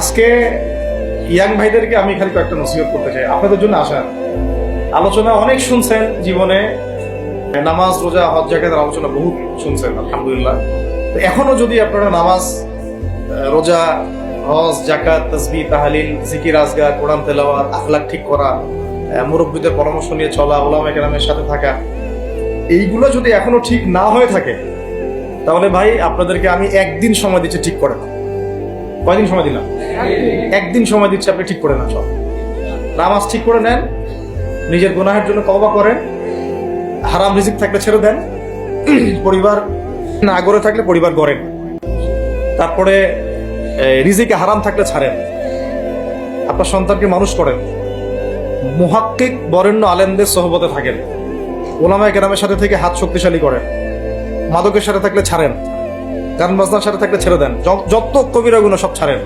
আজকে ইয়াং ভাইদেরকে আমি খালি কয়েকটা নসিহত করতে চাই, আপনাদের জন্য আসা আলোচনা অনেক শুনছেন জীবনে, নামাজ রোজা হজ জাকাতের আলোচনা বহুত শুনছেন আলহামদুলিল্লাহ। এখনো যদি আপনারা নামাজ রোজা হজ জাকাত তাসবিহ তাহলিল জিকির আজগার কোরআন তেলাওয়াত আখলাক ঠিক করা মুরব্বীদের পরামর্শ নিয়ে চলা উলামায়ে কেরামের সাথে থাকা এইগুলো যদি এখনো ঠিক না হয়ে থাকে তাহলে ভাই আপনাদেরকে আমি একদিন সময় দিচ্ছি ঠিক করে না। কয়দিন সময় দিলাম? একদিন সময় দিচ্ছি, আপনি ঠিক করে না। সব নামাজ ঠিক করে নেন, নিজের গুনাহের জন্য তওবা করেন, হারাম রিজিক থাকলে ছেড়ে দেন, পরিবার না গড়ে থাকলে পরিবার গড়েন, তারপরে রিজিকে হারাম থাকলে ছাড়েন, আপনার সন্তানকে মানুষ করেন, মুহাক্কিক বরেণ্য আলেমদের সোহবতে থাকেন, ওলামায়ে কেরামের সাথে থেকে হাত শক্তিশালী করেন, মাদকের সাথে থাকলে ছাড়েন, গান বাজনার সাথে থাকলে ছেড়ে দেন, যত কবিরা গুনাহ সব ছাড়েন।